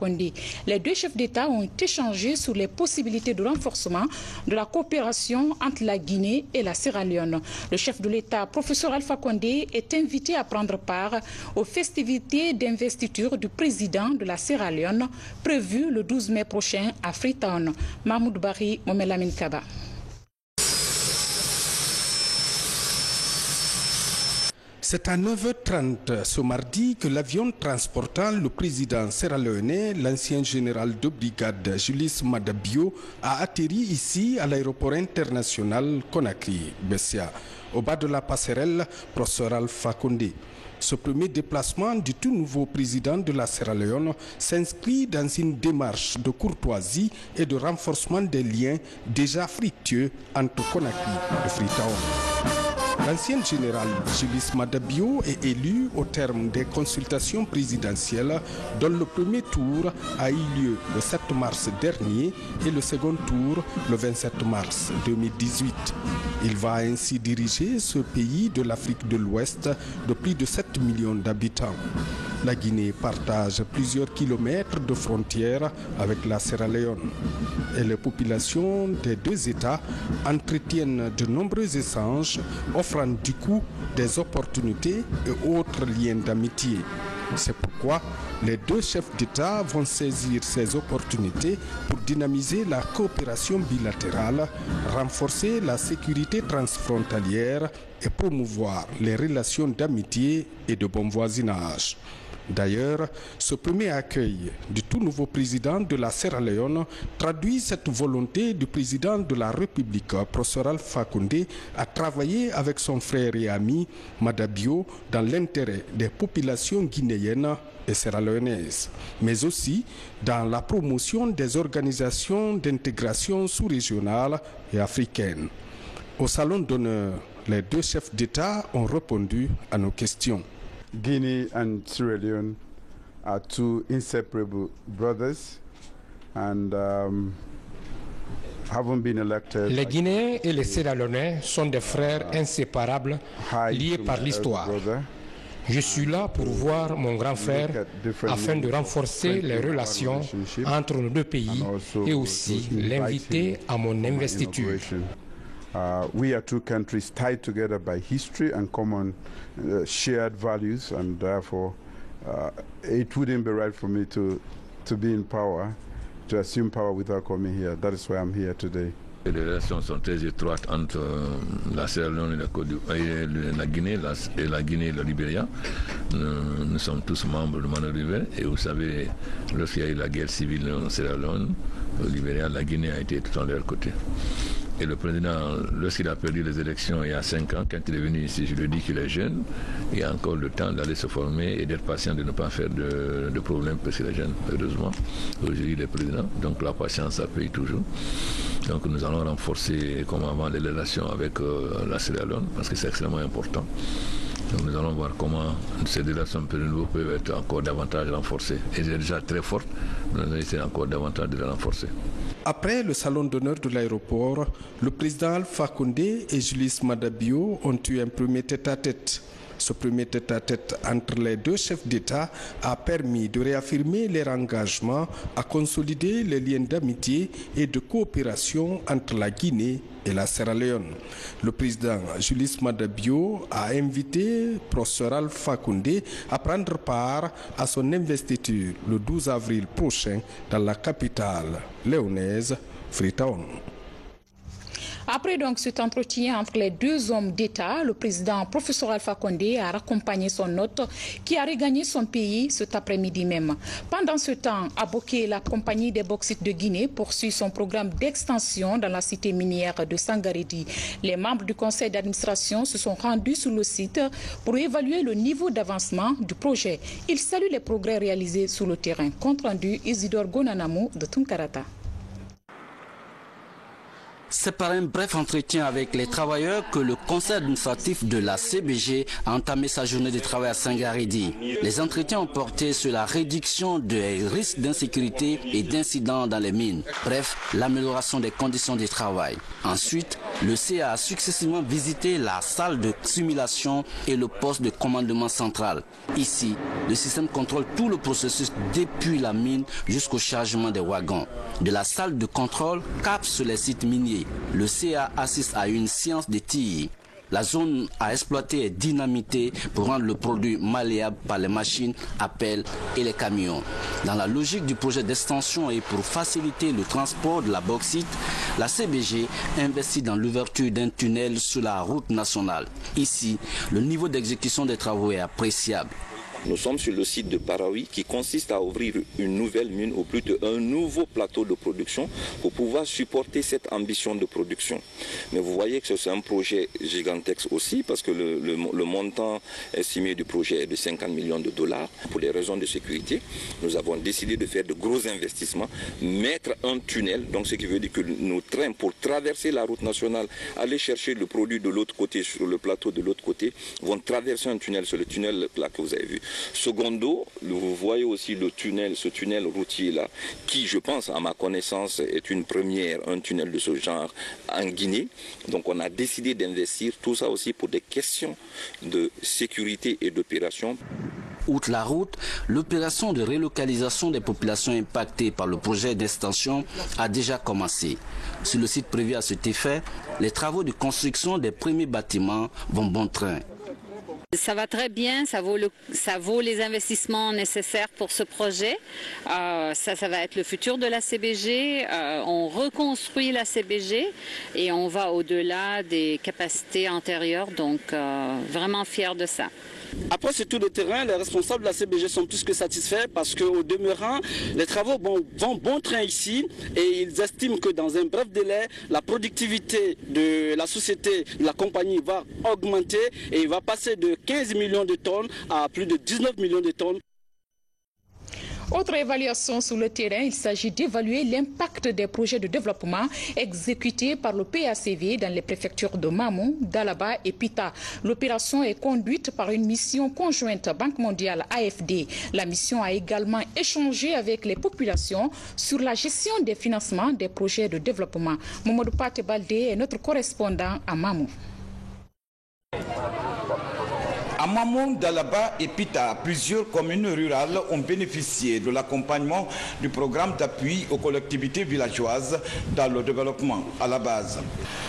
Condé. Les deux chefs d'État ont échangé sur les possibilités de renforcement de la coopération entre la Guinée et la Sierra Leone. Le chef de l'État, professeur Alpha Condé, est invité à prendre part aux festivités d'investiture du président de la Sierra Leone, prévues le 12 mai prochain à Freetown. Mahmoud Bari, Momelamine Kaba. C'est à 9h30 ce mardi que l'avion transportant le président sierra-léonais, l'ancien général de brigade Julius Maada Bio, a atterri ici à l'aéroport international Conakry-Bessia. Au bas de la passerelle, professeur Alpha Condé. Ce premier déplacement du tout nouveau président de la Sierra Leone s'inscrit dans une démarche de courtoisie et de renforcement des liens déjà fructueux entre Conakry et Freetown. L'ancien général Julius Maada Bio est élu au terme des consultations présidentielles dont le premier tour a eu lieu le 7 mars dernier et le second tour le 27 mars 2018. Il va ainsi diriger ce pays de l'Afrique de l'Ouest de plus de 7 millions d'habitants. La Guinée partage plusieurs kilomètres de frontières avec la Sierra Leone et les populations des deux États entretiennent de nombreux échanges offrant du coup des opportunités et autres liens d'amitié. C'est pourquoi les deux chefs d'État vont saisir ces opportunités pour dynamiser la coopération bilatérale, renforcer la sécurité transfrontalière et promouvoir les relations d'amitié et de bon voisinage. D'ailleurs, ce premier accueil du tout nouveau président de la Sierra Leone traduit cette volonté du président de la République, professeur Alpha Condé, à travailler avec son frère et ami Maada Bio dans l'intérêt des populations guinéennes et sierra-léonaises, mais aussi dans la promotion des organisations d'intégration sous-régionale et africaine. Au salon d'honneur, les deux chefs d'État ont répondu à nos questions. Guinea and Sierra Leone are two inseparable brothers and haven't been elected. Les Guinéens et les Sierra-Léonais sont des frères inséparables liés par l'histoire. Je suis là pour voir mon grand frère afin de renforcer les relations entre nos deux pays et aussi l'inviter à mon investiture. We are two countries tied together by history and common shared values, and therefore it wouldn't be right for me to be in power, to assume power without coming here. That is why I'm here today. Les relations sont très étroites entre la Sierra Leone et la Guinée, et la Guinée et le Libéria. Nous sommes tous membres de Mano River, et vous savez, lorsqu'il y a eu la guerre civile en Sierra Leone, au Libéria, la Guinée a été tout en leur côté. Et le président, lorsqu'il a perdu les élections il y a 5 ans, quand il est venu ici, je lui ai dit qu'il est jeune, il a encore le temps d'aller se former et d'être patient, de ne pas faire de problèmes parce qu'il est jeune, heureusement. Aujourd'hui, il est président, donc la patience, ça paye toujours. Donc nous allons renforcer, comme avant, les relations avec la Sierra Leone, parce que c'est extrêmement important. Donc nous allons voir comment ces relations peuvent être encore davantage renforcées. Et c'est déjà très forte, nous allons essayer encore davantage de les renforcer. Après le salon d'honneur de l'aéroport, le président Alpha Condé et Julius Maada Bio ont eu un premier tête-à-tête. Ce premier tête-à-tête entre les deux chefs d'État a permis de réaffirmer leur engagement à consolider les liens d'amitié et de coopération entre la Guinée et la Sierra Leone. Le président Julius Maada Bio a invité professeur Alpha Condé à prendre part à son investiture le 12 avril prochain dans la capitale léonaise, Freetown. Après donc cet entretien entre les deux hommes d'État, le président professeur Alpha Condé a raccompagné son hôte qui a regagné son pays cet après-midi même. Pendant ce temps, à Boké, la compagnie des bauxites de Guinée poursuit son programme d'extension dans la cité minière de Sangaredi. Les membres du conseil d'administration se sont rendus sur le site pour évaluer le niveau d'avancement du projet. Ils saluent les progrès réalisés sur le terrain. Compte rendu Isidore Gonanamou de Tunkarata. C'est par un bref entretien avec les travailleurs que le conseil administratif de la CBG a entamé sa journée de travail à Sangaredi. Les entretiens ont porté sur la réduction des risques d'insécurité et d'incidents dans les mines. Bref, l'amélioration des conditions de travail. Ensuite, Le CA a successivement visité la salle de simulation et le poste de commandement central. Ici, le système contrôle tout le processus depuis la mine jusqu'au chargement des wagons. De la salle de contrôle cap sur les sites miniers. Le CA assiste à une séance de tir. La zone à exploiter est dynamitée pour rendre le produit malléable par les machines à pelle et les camions. Dans la logique du projet d'extension et pour faciliter le transport de la bauxite, la CBG investit dans l'ouverture d'un tunnel sur la route nationale. Ici, le niveau d'exécution des travaux est appréciable. Nous sommes sur le site de Paraoui qui consiste à ouvrir une nouvelle mine ou plutôt un nouveau plateau de production pour pouvoir supporter cette ambition de production. Mais vous voyez que c'est un projet gigantesque aussi parce que le montant estimé du projet est de 50 millions de dollars. Pour des raisons de sécurité, nous avons décidé de faire de gros investissements, mettre un tunnel, donc ce qui veut dire que nos trains pour traverser la route nationale, aller chercher le produit de l'autre côté, sur le plateau de l'autre côté, vont traverser un tunnel, c'est le tunnel là que vous avez vu. Secondo, vous voyez aussi le tunnel, ce tunnel routier-là, qui, je pense, à ma connaissance, est une première, un tunnel de ce genre en Guinée. Donc on a décidé d'investir tout ça aussi pour des questions de sécurité et d'opération. Outre la route, l'opération de relocalisation des populations impactées par le projet d'extension a déjà commencé. Sur le site prévu à cet effet, les travaux de construction des premiers bâtiments vont bon train. Ça va très bien, ça vaut les investissements nécessaires pour ce projet. Ça va être le futur de la CBG. On reconstruit la CBG et on va au-delà des capacités antérieures, donc vraiment fiers de ça. Après ce tour de terrain, les responsables de la CBG sont plus que satisfaits parce qu'au demeurant, les travaux vont bon train ici et ils estiment que dans un bref délai, la productivité de la société, de la compagnie va augmenter et il va passer de 15 millions de tonnes à plus de 19 millions de tonnes. Autre évaluation sur le terrain, il s'agit d'évaluer l'impact des projets de développement exécutés par le PACV dans les préfectures de Mamou, Dalaba et Pita. L'opération est conduite par une mission conjointe Banque mondiale AFD. La mission a également échangé avec les populations sur la gestion des financements des projets de développement. Mamadou Pate Baldé est notre correspondant à Mamou. À Mamou, Dalaba et Pita, plusieurs communes rurales ont bénéficié de l'accompagnement du programme d'appui aux collectivités villageoises dans le développement à la base.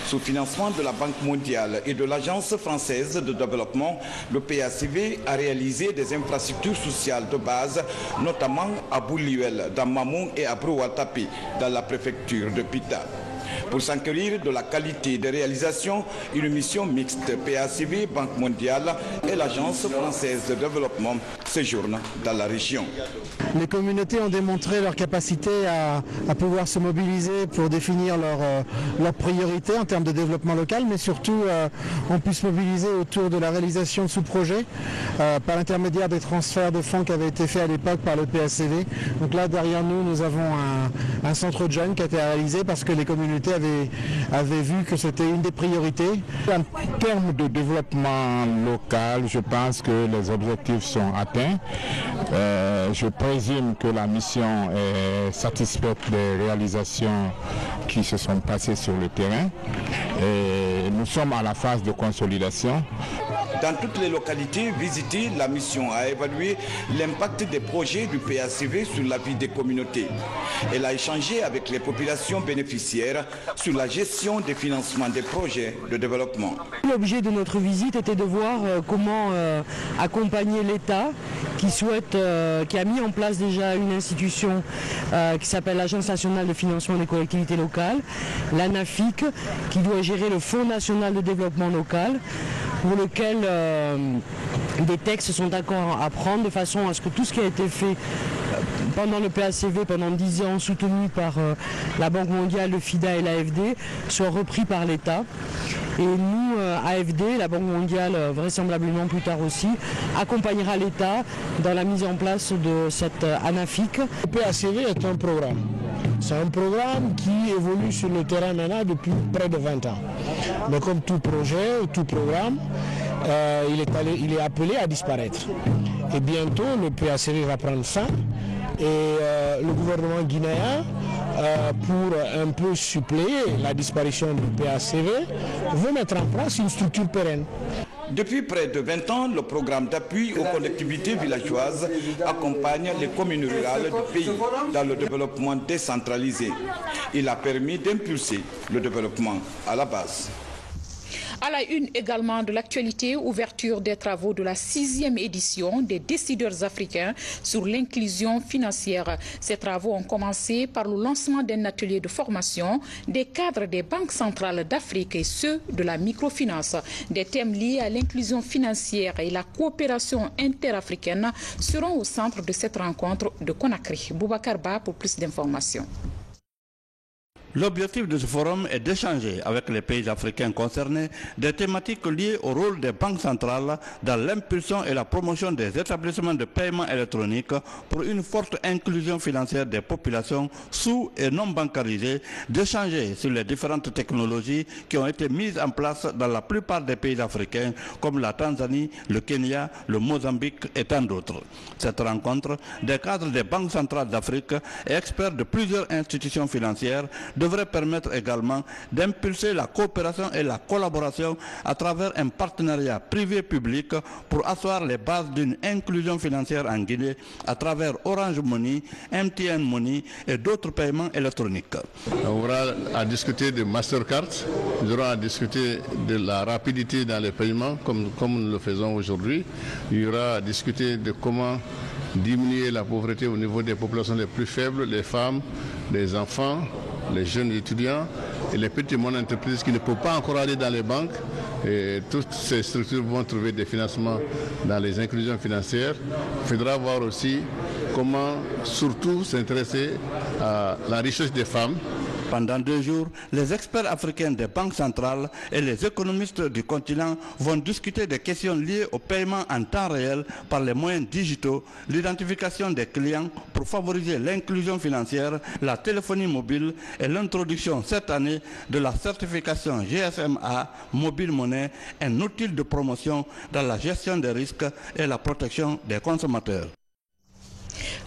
Sous financement de la Banque mondiale et de l'Agence française de développement, le PACV a réalisé des infrastructures sociales de base, notamment à Bouliuel, dans Mamou et à Brouatapi, dans la préfecture de Pita. Pour s'enquérir de la qualité des réalisations, une mission mixte PACV, Banque mondiale et l'Agence française de développement séjourne dans la région. Les communautés ont démontré leur capacité à pouvoir se mobiliser pour définir leurs priorités en termes de développement local, mais surtout on puisse mobiliser autour de la réalisation de sous-projets par l'intermédiaire des transferts de fonds qui avaient été faits à l'époque par le PACV. Donc là, derrière nous, nous avons un centre de jeunes qui a été réalisé parce que les communautés avaient vu que c'était une des priorités. En termes de développement local, je pense que les objectifs sont atteints. Je présume que la mission est satisfaite des réalisations qui se sont passées sur le terrain. Et nous sommes à la phase de consolidation. Dans toutes les localités visitées, la mission a évalué l'impact des projets du PACV sur la vie des communautés. Elle a échangé avec les populations bénéficiaires sur la gestion des financements des projets de développement. L'objet de notre visite était de voir comment accompagner l'État qui a mis en place déjà une institution qui s'appelle l'Agence nationale de financement des collectivités locales, l'ANAFIC, qui doit gérer le Fonds national de développement local, pour lequel des textes sont encore à prendre de façon à ce que tout ce qui a été fait pendant le PACV pendant 10 ans, soutenu par la Banque mondiale, le FIDA et l'AFD, soit repris par l'État. Et nous, AFD, la Banque mondiale, vraisemblablement plus tard aussi, accompagnera l'État dans la mise en place de cette ANAFIC. Le PACV est un programme. C'est un programme qui évolue sur le terrain maintenant depuis près de 20 ans. Mais comme tout projet, tout programme, il est appelé à disparaître. Et bientôt, le PACV va prendre fin et le gouvernement guinéen pour un peu suppléer la disparition du PACV, veut mettre en place une structure pérenne. Depuis près de 20 ans, le programme d'appui aux collectivités villageoises accompagne les communes rurales du pays dans le développement décentralisé. Il a permis d'impulser le développement à la base. À la une également de l'actualité, ouverture des travaux de la 6e édition des décideurs africains sur l'inclusion financière. Ces travaux ont commencé par le lancement d'un atelier de formation des cadres des banques centrales d'Afrique et ceux de la microfinance. Des thèmes liés à l'inclusion financière et la coopération interafricaine seront au centre de cette rencontre de Conakry. Boubacar Ba pour plus d'informations. L'objectif de ce forum est d'échanger avec les pays africains concernés des thématiques liées au rôle des banques centrales dans l'impulsion et la promotion des établissements de paiement électronique pour une forte inclusion financière des populations sous et non bancarisées, d'échanger sur les différentes technologies qui ont été mises en place dans la plupart des pays africains comme la Tanzanie, le Kenya, le Mozambique et tant d'autres. Cette rencontre des cadres des banques centrales d'Afrique et experts de plusieurs institutions financières devrait permettre également d'impulser la coopération et la collaboration à travers un partenariat privé-public pour asseoir les bases d'une inclusion financière en Guinée à travers Orange Money, MTN Money et d'autres paiements électroniques. On aura à discuter de Mastercard, nous aurons à discuter de la rapidité dans les paiements comme nous le faisons aujourd'hui. Il y aura à discuter de comment diminuer la pauvreté au niveau des populations les plus faibles, les femmes, les enfants, les jeunes étudiants et les petites moyennes entreprises qui ne peuvent pas encore aller dans les banques. Et toutes ces structures vont trouver des financements dans les inclusions financières. Il faudra voir aussi comment surtout s'intéresser à la richesse des femmes. Pendant 2 jours, les experts africains des banques centrales et les économistes du continent vont discuter des questions liées au paiement en temps réel par les moyens digitaux, l'identification des clients pour favoriser l'inclusion financière, la téléphonie mobile et l'introduction cette année de la certification GSMA Mobile Money, un outil de promotion dans la gestion des risques et la protection des consommateurs.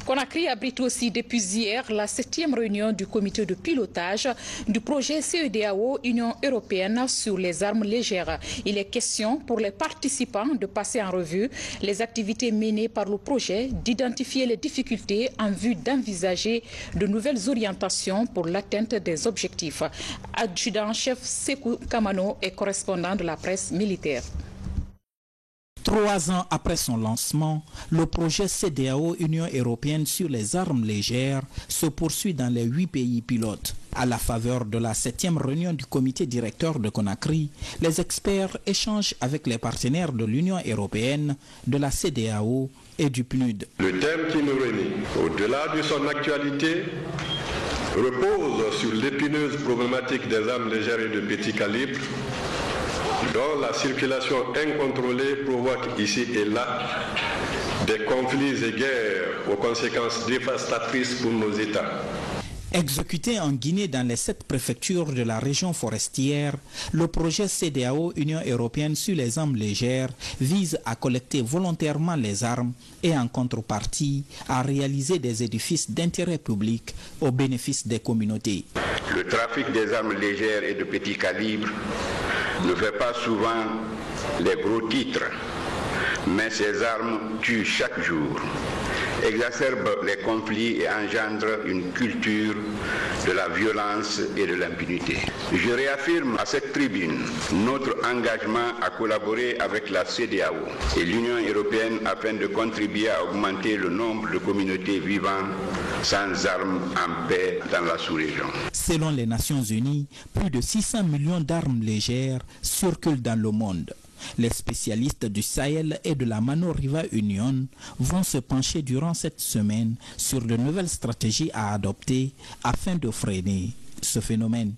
Conakry abrite aussi depuis hier la 7e réunion du comité de pilotage du projet CEDEAO Union européenne sur les armes légères. Il est question pour les participants de passer en revue les activités menées par le projet, d'identifier les difficultés en vue d'envisager de nouvelles orientations pour l'atteinte des objectifs. Adjudant-chef Sekou Kamano est correspondant de la presse militaire. 3 ans après son lancement, le projet CEDEAO Union européenne sur les armes légères se poursuit dans les 8 pays pilotes. À la faveur de la 7e réunion du comité directeur de Conakry, les experts échangent avec les partenaires de l'Union européenne, de la CEDEAO et du PNUD. Le thème qui nous réunit, au-delà de son actualité, repose sur l'épineuse problématique des armes légères et de petit calibre, dont la circulation incontrôlée provoque ici et là des conflits et guerres aux conséquences dévastatrices pour nos États. Exécuté en Guinée dans les 7 préfectures de la région forestière, le projet CEDEAO Union européenne sur les armes légères vise à collecter volontairement les armes et en contrepartie à réaliser des édifices d'intérêt public au bénéfice des communautés. Le trafic des armes légères et de petit calibre ne fait pas souvent les gros titres, mais ces armes tuent chaque jour, exacerbent les conflits et engendrent une culture de la violence et de l'impunité. Je réaffirme à cette tribune notre engagement à collaborer avec la CEDEAO et l'Union européenne afin de contribuer à augmenter le nombre de communautés vivant sans armes en paix dans la sous-région. Selon les Nations Unies, plus de 600 millions d'armes légères circulent dans le monde. Les spécialistes du Sahel et de la Mano River Union vont se pencher durant cette semaine sur de nouvelles stratégies à adopter afin de freiner ce phénomène.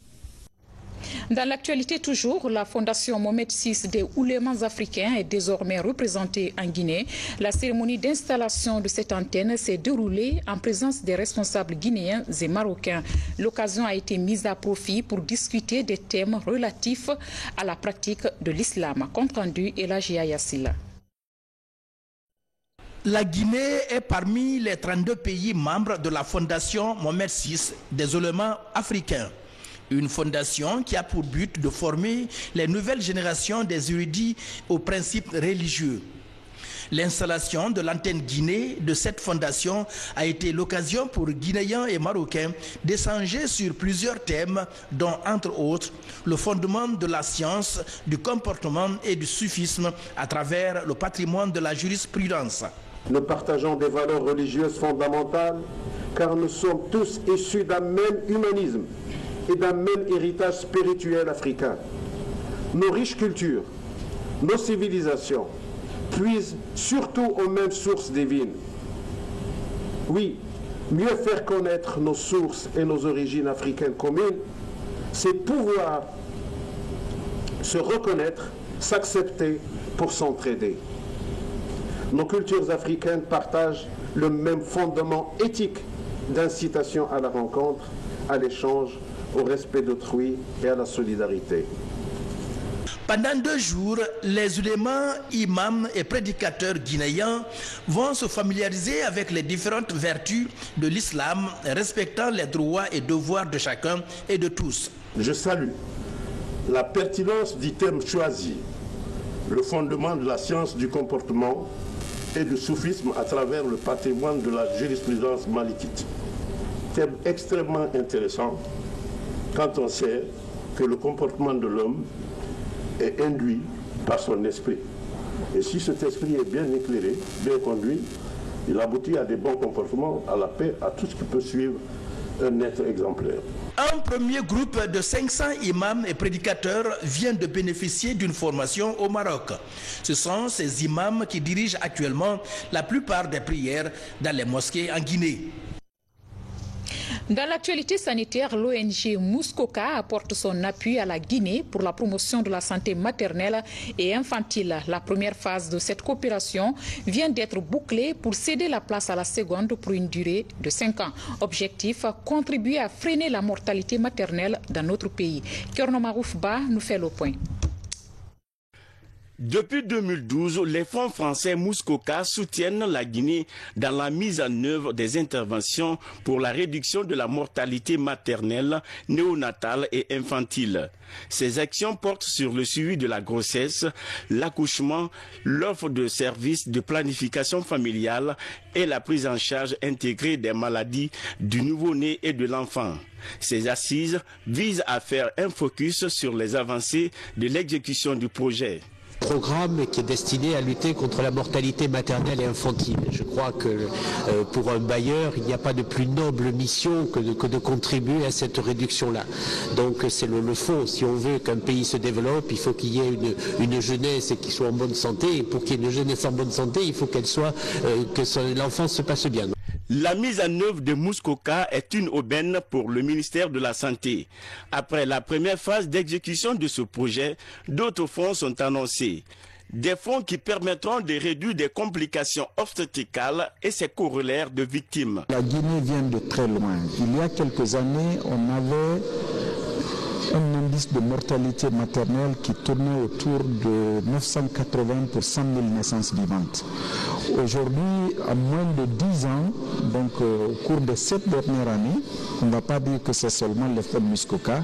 Dans l'actualité toujours, la fondation Mohamed VI des oulémas africains est désormais représentée en Guinée. La cérémonie d'installation de cette antenne s'est déroulée en présence des responsables guinéens et marocains. L'occasion a été mise à profit pour discuter des thèmes relatifs à la pratique de l'islam. Compte rendu Elagia Yassila. La Guinée est parmi les 32 pays membres de la Fondation Mohamed VI des oulémas africains. Une fondation qui a pour but de former les nouvelles générations des érudits aux principes religieux. L'installation de l'antenne Guinée de cette fondation a été l'occasion pour Guinéens et Marocains d'échanger sur plusieurs thèmes, dont entre autres le fondement de la science, du comportement et du soufisme à travers le patrimoine de la jurisprudence. Nous partageons des valeurs religieuses fondamentales car nous sommes tous issus d'un même humanisme et d'un même héritage spirituel africain. Nos riches cultures, nos civilisations puisent surtout aux mêmes sources divines. Oui, mieux faire connaître nos sources et nos origines africaines communes, c'est pouvoir se reconnaître, s'accepter pour s'entraider. Nos cultures africaines partagent le même fondement éthique d'incitation à la rencontre, à l'échange, au respect d'autrui et à la solidarité. Pendant 2 jours, les oulémas, imams et prédicateurs guinéens vont se familiariser avec les différentes vertus de l'islam, respectant les droits et devoirs de chacun et de tous. Je salue la pertinence du terme choisi, le fondement de la science du comportement et du soufisme à travers le patrimoine de la jurisprudence malikite. Terme extrêmement intéressant quand on sait que le comportement de l'homme est induit par son esprit. Et si cet esprit est bien éclairé, bien conduit, il aboutit à des bons comportements, à la paix, à tout ce qui peut suivre un être exemplaire. Un premier groupe de 500 imams et prédicateurs vient de bénéficier d'une formation au Maroc. Ce sont ces imams qui dirigent actuellement la plupart des prières dans les mosquées en Guinée. Dans l'actualité sanitaire, l'ONG Muskoka apporte son appui à la Guinée pour la promotion de la santé maternelle et infantile. La première phase de cette coopération vient d'être bouclée pour céder la place à la seconde pour une durée de 5 ans. Objectif, contribuer à freiner la mortalité maternelle dans notre pays. Kerno Maroufba nous fait le point. Depuis 2012, les fonds français Muskoka soutiennent la Guinée dans la mise en œuvre des interventions pour la réduction de la mortalité maternelle, néonatale et infantile. Ces actions portent sur le suivi de la grossesse, l'accouchement, l'offre de services de planification familiale et la prise en charge intégrée des maladies du nouveau-né et de l'enfant. Ces assises visent à faire un focus sur les avancées de l'exécution du projet. Programme qui est destiné à lutter contre la mortalité maternelle et infantile. Je crois que pour un bailleur, il n'y a pas de plus noble mission que de contribuer à cette réduction-là. Donc c'est le fond. Si on veut qu'un pays se développe, il faut qu'il y ait une jeunesse qui soit en bonne santé. Et pour qu'il y ait une jeunesse en bonne santé, il faut qu'elle soit que l'enfance se passe bien. La mise en œuvre de Muskoka est une aubaine pour le ministère de la Santé. Après la première phase d'exécution de ce projet, d'autres fonds sont annoncés. Des fonds qui permettront de réduire des complications obstétricales et ses corollaires de victimes. La Guinée vient de très loin. Il y a quelques années, on avait un indice de mortalité maternelle qui tournait autour de 980 pour 100 000 naissances vivantes. Aujourd'hui, en moins de 10 ans, donc au cours des 7 dernières années, on ne va pas dire que c'est seulement l'effort Muskoka,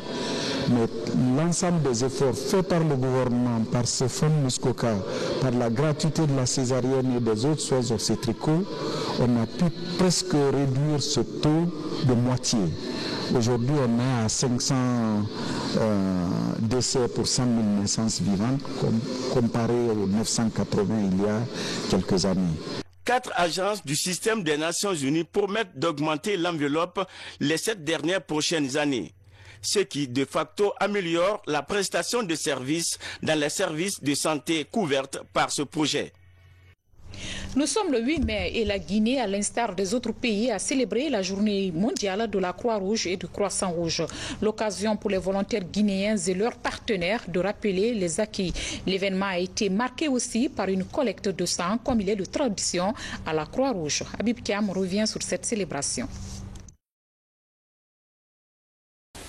mais l'ensemble des efforts faits par le gouvernement, par ce fonds Muskoka, par la gratuité de la césarienne et des autres soins obstétricaux, on a pu presque réduire ce taux de moitié. Aujourd'hui, on est à 500 décès pour 100 000 naissances vivantes, comparé aux 980 il y a quelques années. 4 agences du système des Nations Unies promettent d'augmenter l'enveloppe les 7 dernières prochaines années, ce qui de facto améliore la prestation de services dans les services de santé couvertes par ce projet. Nous sommes le 8 mai et la Guinée, à l'instar des autres pays, a célébré la journée mondiale de la Croix-Rouge et du Croissant-Rouge. L'occasion pour les volontaires guinéens et leurs partenaires de rappeler les acquis. L'événement a été marqué aussi par une collecte de sang, comme il est de tradition à la Croix-Rouge. Habib Kiam revient sur cette célébration.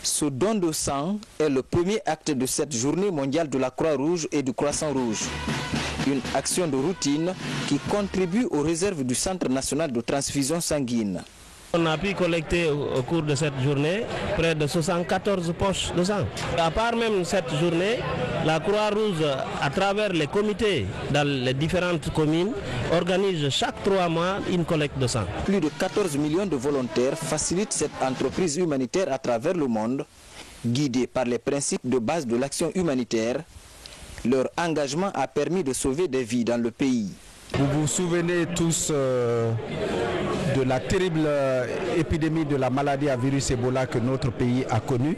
Ce don de sang est le premier acte de cette journée mondiale de la Croix-Rouge et du Croissant-Rouge. Une action de routine qui contribue aux réserves du Centre national de transfusion sanguine. On a pu collecter au cours de cette journée près de 74 poches de sang. À part même cette journée, la Croix-Rouge, à travers les comités dans les différentes communes, organise chaque 3 mois une collecte de sang. Plus de 14 millions de volontaires facilitent cette entreprise humanitaire à travers le monde. Guidés par les principes de base de l'action humanitaire, leur engagement a permis de sauver des vies dans le pays. Vous vous souvenez tous de la terrible épidémie de la maladie à virus Ebola que notre pays a connue.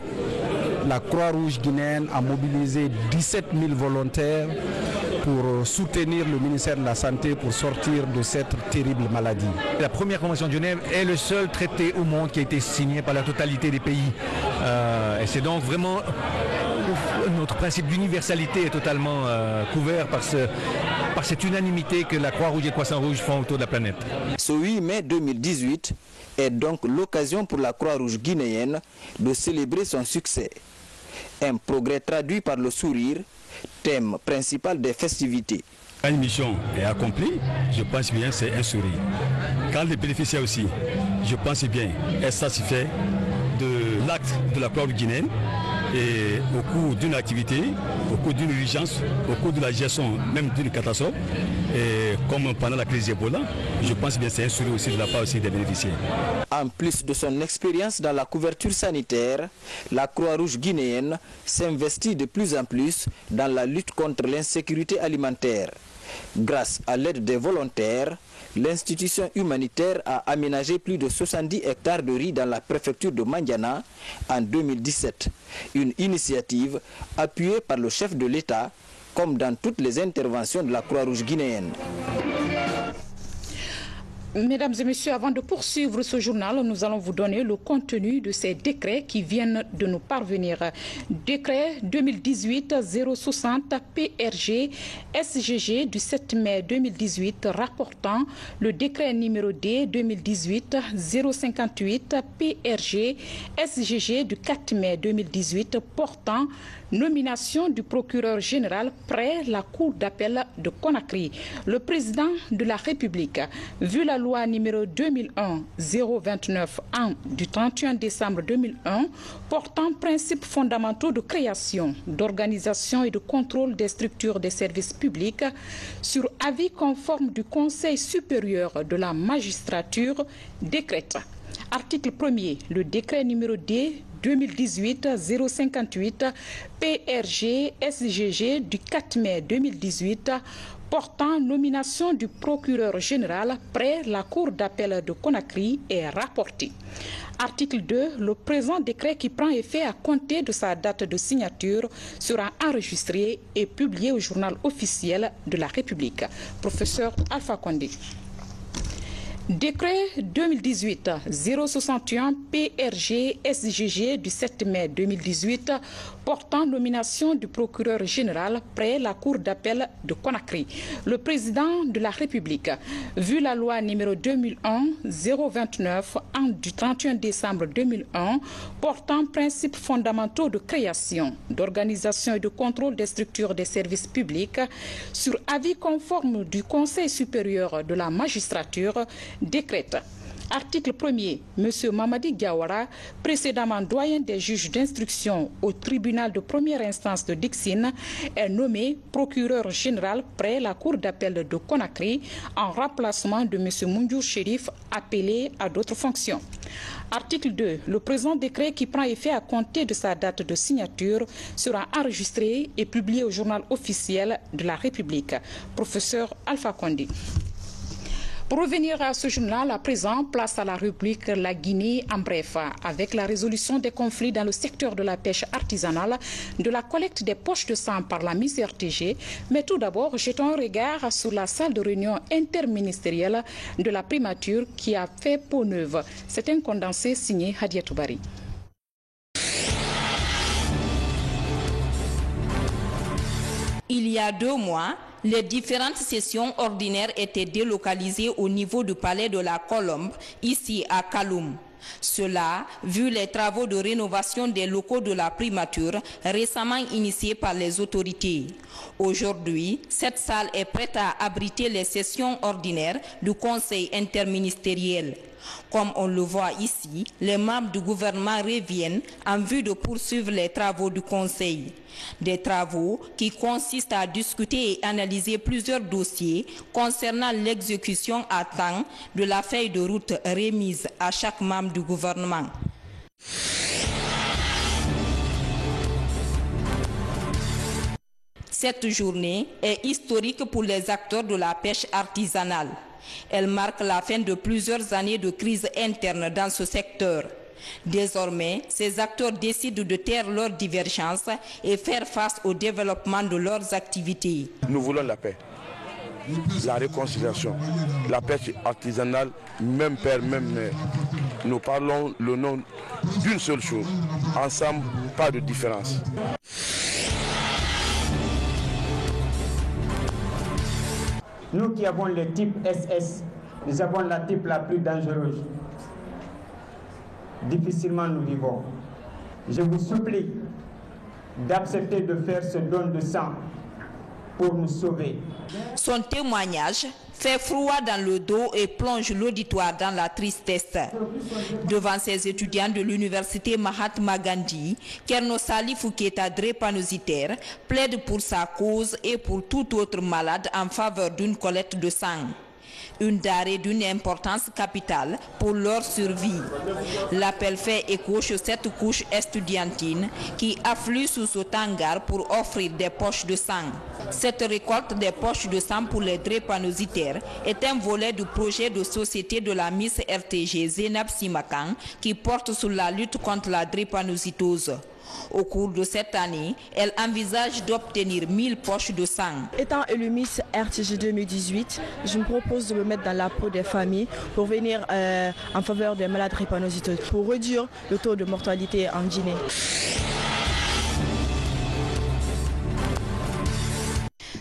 La Croix-Rouge guinéenne a mobilisé 17 000 volontaires pour soutenir le ministère de la Santé pour sortir de cette terrible maladie. La première convention de Genève est le seul traité au monde qui a été signé par la totalité des pays. Et c'est donc vraiment notre principe d'universalité est totalement couvert par cette unanimité que la Croix-Rouge et le Croissant-Rouge font autour de la planète. Ce 8 mai 2018 est donc l'occasion pour la Croix-Rouge guinéenne de célébrer son succès. Un progrès traduit par le sourire, thème principal des festivités. Quand une mission est accomplie, je pense bien c'est un sourire. Quand les bénéficiaires aussi, je pense bien, est satisfait de l'acte de la Croix-Rouge guinéenne. Et au cours d'une activité, au cours d'une urgence, au cours de la gestion même d'une catastrophe, et comme pendant la crise Ebola, je pense bien que c'est un sourire aussi de la part aussi des bénéficiaires. En plus de son expérience dans la couverture sanitaire, la Croix-Rouge guinéenne s'investit de plus en plus dans la lutte contre l'insécurité alimentaire. Grâce à l'aide des volontaires, l'institution humanitaire a aménagé plus de 70 hectares de riz dans la préfecture de Mandiana en 2017. Une initiative appuyée par le chef de l'État, comme dans toutes les interventions de la Croix-Rouge guinéenne. Mesdames et messieurs, avant de poursuivre ce journal, nous allons vous donner le contenu de ces décrets qui viennent de nous parvenir. Décret 2018-060 PRG SGG du 7 mai 2018 rapportant le décret numéro D 2018-058 PRG SGG du 4 mai 2018 portant nomination du procureur général près la Cour d'appel de Conakry. Le président de la République, vu la loi numéro 2001-029-1 du 31 décembre 2001 portant principes fondamentaux de création, d'organisation et de contrôle des structures des services publics sur avis conforme du Conseil supérieur de la magistrature, décrète. Article 1er, le décret numéro D 2018-058 PRG SGG du 4 mai 2018 portant nomination du procureur général près la Cour d'appel de Conakry est rapporté. Article 2. Le présent décret qui prend effet à compter de sa date de signature sera enregistré et publié au journal officiel de la République. Professeur Alpha Condé. Décret 2018-061 PRG SGG du 7 mai 2018 portant nomination du procureur général près la Cour d'appel de Conakry. Le président de la République, vu la loi numéro 2001-029 du 31 décembre 2001 portant principes fondamentaux de création, d'organisation et de contrôle des structures des services publics sur avis conforme du Conseil supérieur de la magistrature, décrète. Article 1er. M. Mamadi Diawara, précédemment doyen des juges d'instruction au tribunal de première instance de Dixine, est nommé procureur général près la Cour d'appel de Conakry en remplacement de M. Moundiou Chérif, appelé à d'autres fonctions. Article 2. Le présent décret qui prend effet à compter de sa date de signature sera enregistré et publié au journal officiel de la République. Professeur Alpha Condé. Pour revenir à ce journal, à présent, place à la rubrique La Guinée en bref, avec la résolution des conflits dans le secteur de la pêche artisanale, de la collecte des poches de sang par la MISRTG. Mais tout d'abord, jetons un regard sur la salle de réunion interministérielle de la primature qui a fait peau neuve. C'est un condensé signé Hadia Toubari. Il y a 2 mois, les différentes sessions ordinaires étaient délocalisées au niveau du palais de la Colombe, ici à Kaloum. Cela, vu les travaux de rénovation des locaux de la primature récemment initiés par les autorités. Aujourd'hui, cette salle est prête à abriter les sessions ordinaires du Conseil interministériel. Comme on le voit ici, les membres du gouvernement reviennent en vue de poursuivre les travaux du Conseil. Des travaux qui consistent à discuter et analyser plusieurs dossiers concernant l'exécution à temps de la feuille de route remise à chaque membre du gouvernement. Cette journée est historique pour les acteurs de la pêche artisanale. Elle marque la fin de plusieurs années de crise interne dans ce secteur. Désormais, ces acteurs décident de taire leurs divergences et faire face au développement de leurs activités. Nous voulons la paix, la réconciliation, la pêche artisanale, même père, même mère. Nous parlons le nom d'une seule chose. Ensemble, pas de différence. Nous qui avons le type SS, nous avons la type la plus dangereuse. Difficilement nous vivons. Je vous supplie d'accepter de faire ce don de sang pour nous sauver. Son témoignage fait froid dans le dos et plonge l'auditoire dans la tristesse. Devant ses étudiants de l'université Mahatma Gandhi, Kerno Salifou Keita drépanocytaire plaide pour sa cause et pour tout autre malade en faveur d'une collecte de sang. Une denrée d'une importance capitale pour leur survie. L'appel fait écho sur cette couche estudiantine qui afflue sous ce hangar pour offrir des poches de sang. Cette récolte des poches de sang pour les drépanocytaires est un volet du projet de société de la Miss RTG Zénab Simakan qui porte sur la lutte contre la drépanocytose. Au cours de cette année, elle envisage d'obtenir 1000 poches de sang. Étant élue Miss RTG 2018, je me propose de me mettre dans la peau des familles pour venir en faveur des malades drépanocytoses, pour réduire le taux de mortalité en Guinée.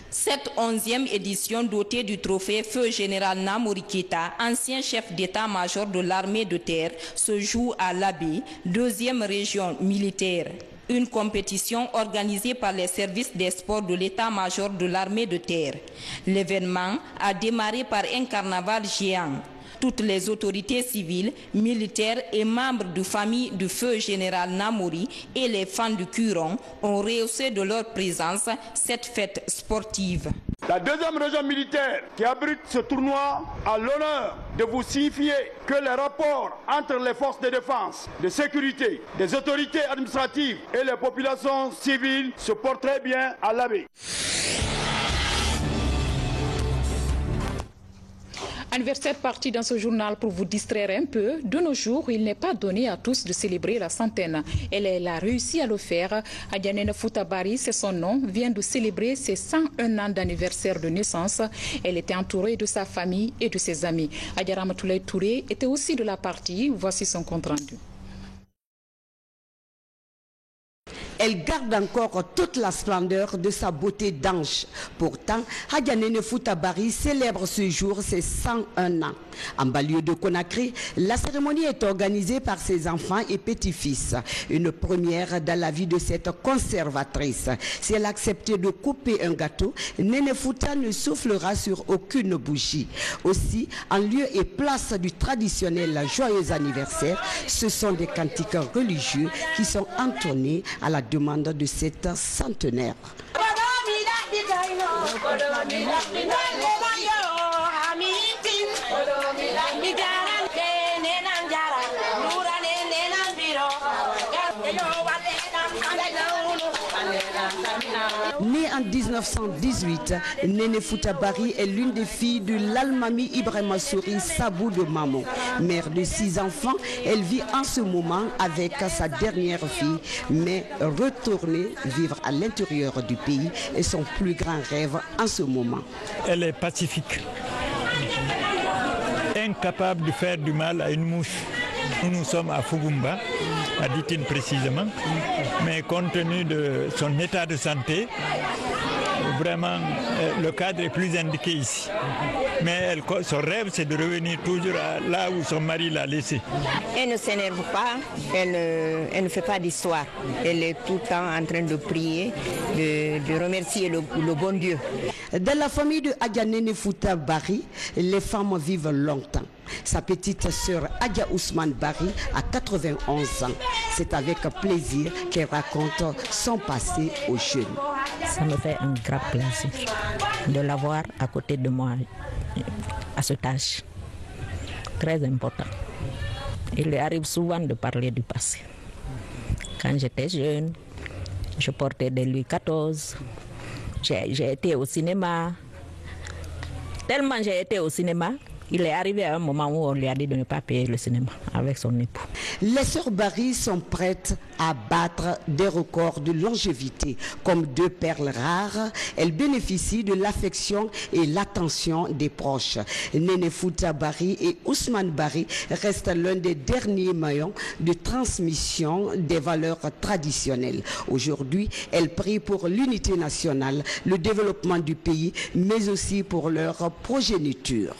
Cette 11e édition dotée du trophée Feu Général Namouri Keita, ancien chef d'état-major de l'armée de terre, se joue à l'Abbé, 2e région militaire. Une compétition organisée par les services des sports de l'état-major de l'armée de terre. L'événement a démarré par un carnaval géant. Toutes les autorités civiles, militaires et membres de famille du feu général Namouri et les fans du Curon ont rehaussé de leur présence cette fête sportive. La 2e région militaire qui abrite ce tournoi a l'honneur de vous signifier que les rapports entre les forces de défense, de sécurité, des autorités administratives et les populations civiles se portent très bien à l'Abbé. Anniversaire parti dans ce journal pour vous distraire un peu. De nos jours, il n'est pas donné à tous de célébrer la centaine. Elle a réussi à le faire. Adianene Foutabari, c'est son nom, vient de célébrer ses 101 ans d'anniversaire de naissance. Elle était entourée de sa famille et de ses amis. Adiarama Touré était aussi de la partie. Voici son compte rendu. Elle garde encore toute la splendeur de sa beauté d'ange. Pourtant, Adianene Foutabari célèbre ce jour ses 101 ans. En banlieue de Conakry, la cérémonie est organisée par ses enfants et petits-fils. Une première dans la vie de cette conservatrice. Si elle acceptait de couper un gâteau, Néné Fouta ne soufflera sur aucune bougie. Aussi, en lieu et place du traditionnel joyeux anniversaire, ce sont des cantiques religieux qui sont entonnés à la demande de cette centenaire. Née en 1918, Néné Foutabari est l'une des filles de l'Almami Ibrahima Souri Sabou de Mamon. Mère de 6 enfants, elle vit en ce moment avec sa dernière fille, mais retourner vivre à l'intérieur du pays est son plus grand rêve en ce moment. Elle est pacifique, incapable de faire du mal à une mouche. Nous sommes à Fugumba, à Ditine précisément, mais compte tenu de son état de santé, vraiment, le cadre est plus indiqué ici. Mais son rêve, c'est de revenir toujours là où son mari l'a laissé. Elle ne s'énerve pas, elle ne fait pas d'histoire. Elle est tout le temps en train de prier, de remercier le bon Dieu. Dans la famille de Aganene Fouta Bari, les femmes vivent longtemps. Sa petite sœur Adia Ousmane Bari a 91 ans. C'est avec plaisir qu'elle raconte son passé aux jeunes. Ça me fait un grand plaisir de l'avoir à côté de moi à cet âge. Très important. Il lui arrive souvent de parler du passé. Quand j'étais jeune, je portais des Louis XIV. J'ai été au cinéma. Tellement j'ai été au cinéma, il est arrivé à un moment où on lui a dit de ne pas payer le cinéma avec son époux. Les sœurs Bari sont prêtes à battre des records de longévité. Comme deux perles rares, elles bénéficient de l'affection et l'attention des proches. Néné Fouta Bari et Ousmane Bari restent l'un des derniers maillons de transmission des valeurs traditionnelles. Aujourd'hui, elles prient pour l'unité nationale, le développement du pays, mais aussi pour leur progéniture.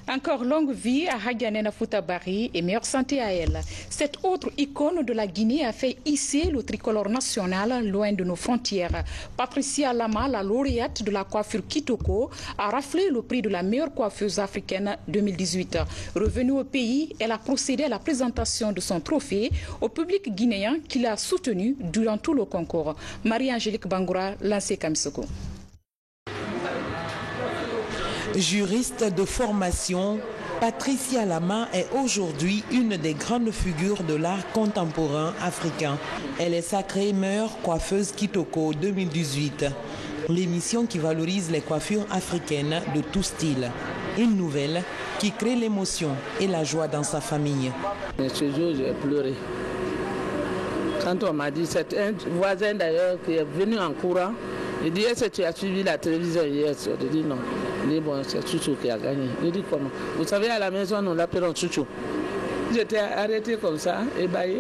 Encore longue vie à Haganena Fouta Bari et meilleure santé à elle. Cette autre icône de la Guinée a fait hisser le tricolore national loin de nos frontières. Patricia Lama, la lauréate de la coiffure Kitoko, a raflé le prix de la meilleure coiffeuse africaine 2018. Revenue au pays, elle a procédé à la présentation de son trophée au public guinéen qui l'a soutenu durant tout le concours. Marie-Angélique Bangoura, Lancé Kamisoko. Juriste de formation, Patricia Lama est aujourd'hui une des grandes figures de l'art contemporain africain. Elle est sacrée meilleure coiffeuse Kitoko 2018, l'émission qui valorise les coiffures africaines de tout style. Une nouvelle qui crée l'émotion et la joie dans sa famille. Ce jour, j'ai pleuré. Quand on m'a dit, c'est un voisin d'ailleurs qui est venu en courant, il dit, est-ce que tu as suivi la télévision hier? Je dis non. Il dit, bon, c'est Chouchou qui a gagné. Il dit, comment? Vous savez, à la maison, nous l'appelons Chouchou. J'étais arrêté comme ça, ébahi.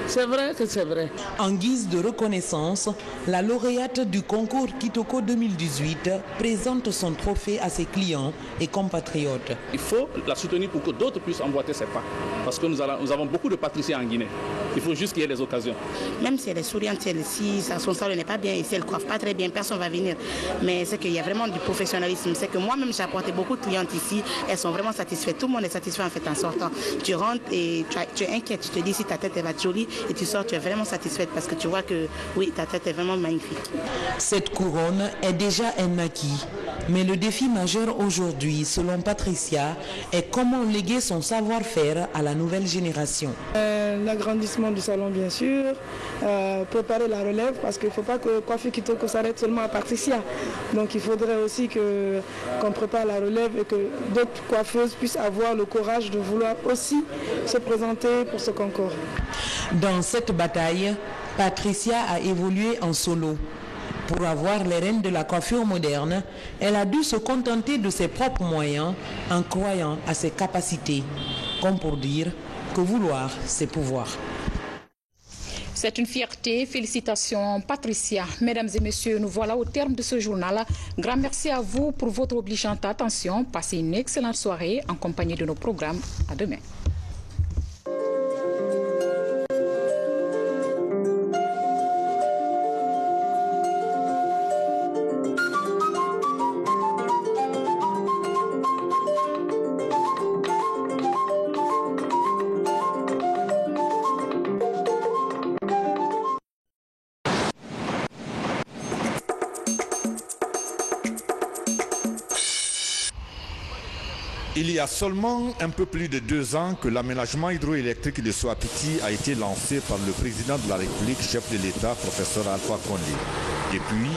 C'est vrai que c'est vrai. En guise de reconnaissance, la lauréate du concours Kitoko 2018 présente son trophée à ses clients et compatriotes. Il faut la soutenir pour que d'autres puissent emboîter ses pas. Parce que nous avons beaucoup de patriciens en Guinée. Il faut juste qu'il y ait des occasions. Même si elle est souriante, si son salon n'est pas bien et si elle ne coiffe pas très bien, personne ne va venir. Mais c'est qu'il y a vraiment du professionnalisme. C'est que moi-même, j'ai apporté beaucoup de clientes ici. Elles sont vraiment satisfaites. Tout le monde est satisfait en fait en sortant. Tu rentres et tu es inquiète. Tu te dis si ta tête elle va être jolie et tu sors, tu es vraiment satisfaite parce que tu vois que oui, ta tête est vraiment magnifique. Cette couronne est déjà un acquis. Mais le défi majeur aujourd'hui, selon Patricia, est comment léguer son savoir-faire à la nouvelle génération. L'agrandissement du salon, bien sûr, préparer la relève, parce qu'il ne faut pas que Coiffure Kitoko s'arrête seulement à Patricia. Donc il faudrait aussi qu'on prépare la relève et que d'autres coiffeuses puissent avoir le courage de vouloir aussi se présenter pour ce concours. Dans cette bataille, Patricia a évolué en solo. Pour avoir les rênes de la coiffure moderne, elle a dû se contenter de ses propres moyens en croyant à ses capacités. Comme pour dire que vouloir, c'est pouvoir. C'est une fierté. Félicitations, Patricia. Mesdames et messieurs, nous voilà au terme de ce journal. Grand merci à vous pour votre obligeante attention. Passez une excellente soirée en compagnie de nos programmes. À demain. Il y a seulement un peu plus de 2 ans que l'aménagement hydroélectrique de Soapiti a été lancé par le président de la République, chef de l'État, professeur Alpha Condé. Depuis,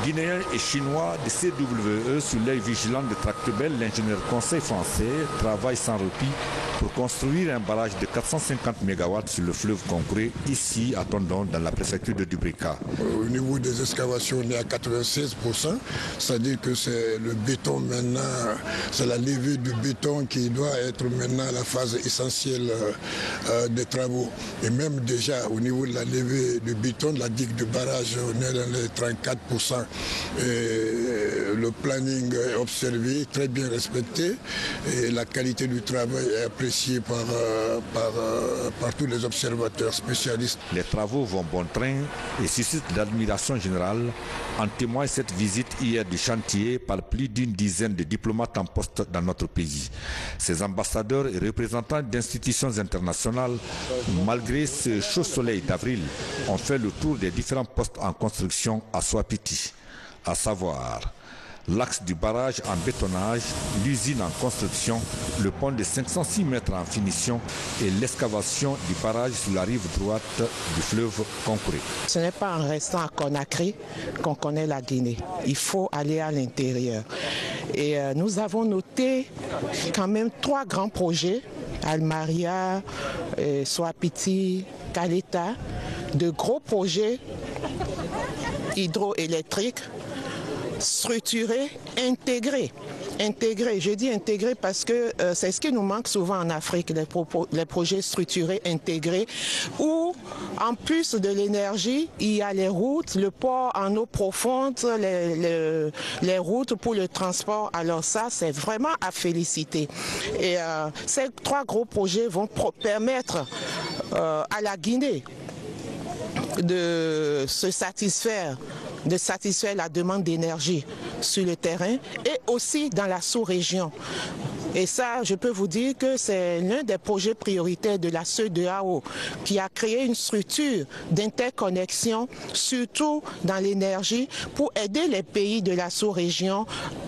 Guinéens et Chinois de CWE, sous l'œil vigilant de Tractebel, l'ingénieur conseil français, travaillent sans répit pour construire un barrage de 450 MW sur le fleuve Concré, ici à Tondon, dans la préfecture de Dubrika. Au niveau des excavations, on est à 96%, c'est-à-dire que c'est le béton maintenant, c'est la levée du béton béton qui doit être maintenant la phase essentielle des travaux. Et même déjà au niveau de la levée du béton, de la digue de barrage, on est dans les 34%. Et le planning est observé, très bien respecté. Et la qualité du travail est appréciée par tous les observateurs spécialistes. Les travaux vont bon train et suscitent l'admiration générale. En témoigne cette visite hier du chantier par plus d'une dizaine de diplomates en poste dans notre pays. Ces ambassadeurs et représentants d'institutions internationales, malgré ce chaud soleil d'avril, ont fait le tour des différents postes en construction à Soapiti, à savoir l'axe du barrage en bétonnage, l'usine en construction, le pont de 506 mètres en finition et l'excavation du barrage sur la rive droite du fleuve Concouré. Ce n'est pas en restant à Conakry qu'on connaît la Guinée. Il faut aller à l'intérieur. Et nous avons noté quand même 3 grands projets, Almaria, Soapiti, Kaleta, de gros projets hydroélectriques structurés, intégrés. Je dis intégrés parce que c'est ce qui nous manque souvent en Afrique, les projets structurés, intégrés, où en plus de l'énergie, il y a les routes, le port en eau profonde, les routes pour le transport. Alors ça, c'est vraiment à féliciter. Et ces 3 gros projets vont permettre à la Guinée de satisfaire la demande d'énergie sur le terrain et aussi dans la sous-région. Et ça, je peux vous dire que c'est l'un des projets prioritaires de la CEDEAO qui a créé une structure d'interconnexion, surtout dans l'énergie, pour aider les pays de la sous-région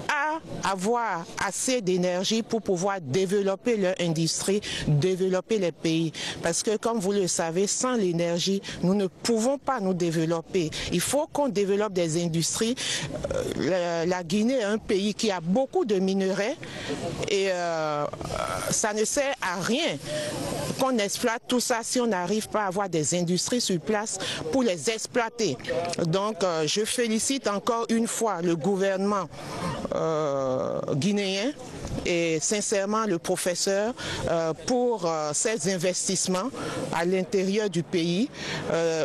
à avoir assez d'énergie pour pouvoir développer leur industrie, développer les pays. Parce que, comme vous le savez, sans l'énergie, nous ne pouvons pas nous développer. Il faut qu'on développe des industries. La Guinée est un pays qui a beaucoup de minerais et ça ne sert à rien qu'on exploite tout ça si on n'arrive pas à avoir des industries sur place pour les exploiter. Donc, je félicite encore une fois le gouvernement guinéen et sincèrement le professeur pour ces investissements à l'intérieur du pays.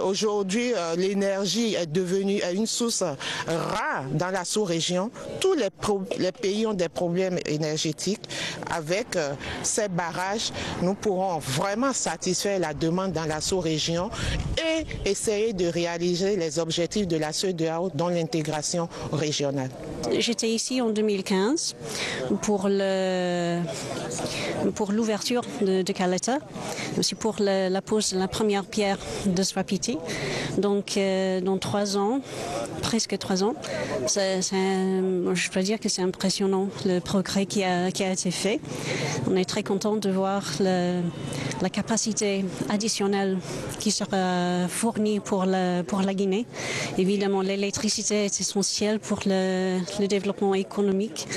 Aujourd'hui, l'énergie est devenue une source rare dans la sous-région. Tous les pays ont des problèmes énergétiques. Avec ces barrages, nous pourrons vraiment satisfaire la demande dans la sous-région et essayer de réaliser les objectifs de la CEDEAO dans l'intégration régionale. J'étais ici en 2015 pour l'ouverture de Kaleta, aussi pour la pose de la première pierre de Soapiti. Donc dans 3 ans, presque 3 ans, je dois dire que c'est impressionnant le progrès qui a été fait. On est très content de voir la capacité additionnelle qui sera fournie pour la Guinée. Évidemment, l'électricité est essentielle pour le développement économique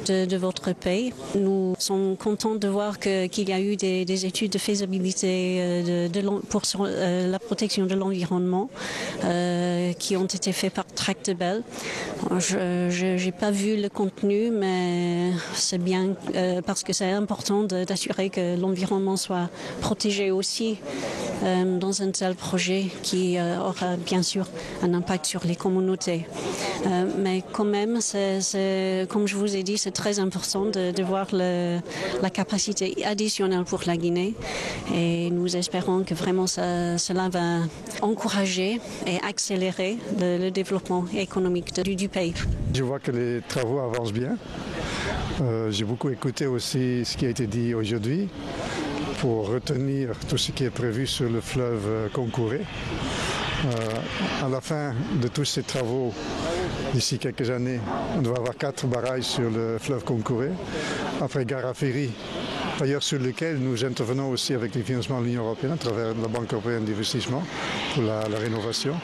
de votre pays. Nous sommes contents de voir qu'il y a eu des études de faisabilité pour la protection de l'environnement qui ont été faites par Tractebel. Je n'ai pas vu le contenu, mais c'est bien parce que c'est important d'assurer que l'environnement soit protégé aussi dans un tel projet qui aura bien sûr un impact sur les communautés. Mais quand même, comme je vous ai dit, c'est très important de voir la capacité additionnelle pour la Guinée et nous espérons que vraiment cela va encourager et accélérer le développement économique du pays. Je vois que les travaux avancent bien. J'ai beaucoup écouté aussi ce qui a été dit aujourd'hui pour retenir tout ce qui est prévu sur le fleuve Concouré. À la fin de tous ces travaux, d'ici quelques années, on doit avoir 4 barrages sur le fleuve Concouré. Après Garafiri, d'ailleurs sur lequel nous intervenons aussi avec les financements de l'Union européenne à travers la Banque européenne d'investissement pour la rénovation.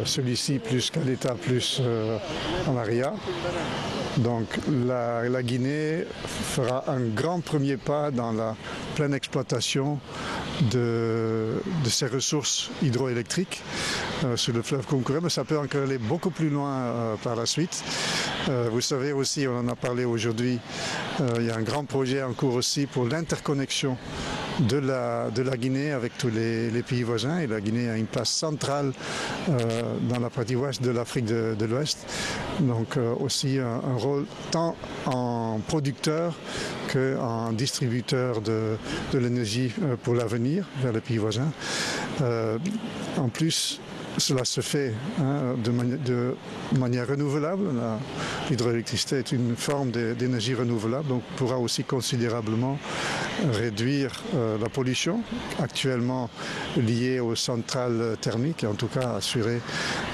Celui-ci plus Kaleta plus Almaria. Donc la Guinée fera un grand premier pas dans la pleine exploitation de ses ressources hydroélectriques sur le fleuve Concouré, mais ça peut encore aller beaucoup plus loin par la suite. Vous savez aussi, on en a parlé aujourd'hui, Il y a un grand projet en cours aussi pour l'interconnexion de la Guinée avec tous les pays voisins. Et la Guinée a une place centrale dans la partie ouest de l'Afrique de l'Ouest. Donc aussi un rôle tant en producteur qu'en distributeur de l'énergie pour l'avenir vers les pays voisins. En plus, cela se fait de manière renouvelable. L'hydroélectricité est une forme d'énergie renouvelable, donc pourra aussi considérablement réduire la pollution actuellement liée aux centrales thermiques et en tout cas assurer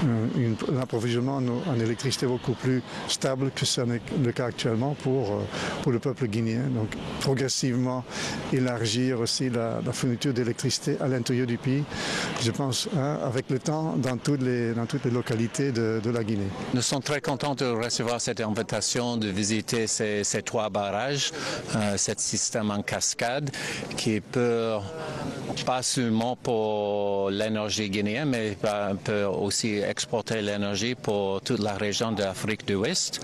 un approvisionnement en électricité beaucoup plus stable que ce n'est le cas actuellement pour le peuple guinéen. Donc progressivement élargir aussi la fourniture d'électricité à l'intérieur du pays, je pense, avec le temps, dans toutes les localités de la Guinée. Nous sommes très contents de recevoir cette invitation de visiter ces 3 barrages, ce système en cascade qui peut pas seulement pour l'énergie guinéenne, mais peut aussi exporter l'énergie pour toute la région de l'Afrique de l'Ouest.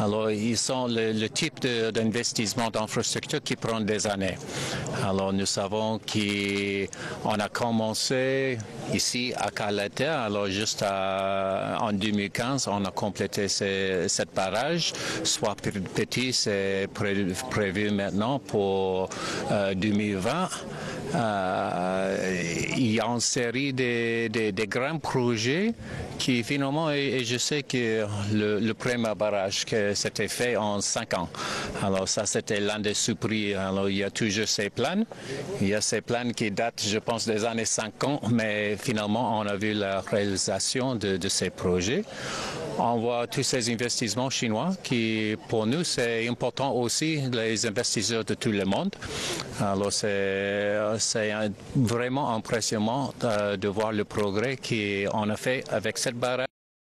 Alors, ils sont le type d'investissement d'infrastructure qui prend des années. Alors, nous savons qu'on a commencé ici à Caleta. Alors, juste en 2015, on a complété cette barrage. Soit petit, c'est prévu maintenant pour 2020. Il y a une série de grands projets qui finalement, et je sais que le premier barrage que c'était fait en 5 ans. Alors ça, c'était l'un des surprises. Alors il y a toujours ces plans. Il y a ces plans qui datent, je pense, des années 50, mais finalement, on a vu la réalisation de ces projets. On voit tous ces investissements chinois qui, pour nous, c'est important aussi, les investisseurs de tout le monde. Alors, c'est vraiment impressionnant de voir le progrès qu'on a fait avec cette barrage.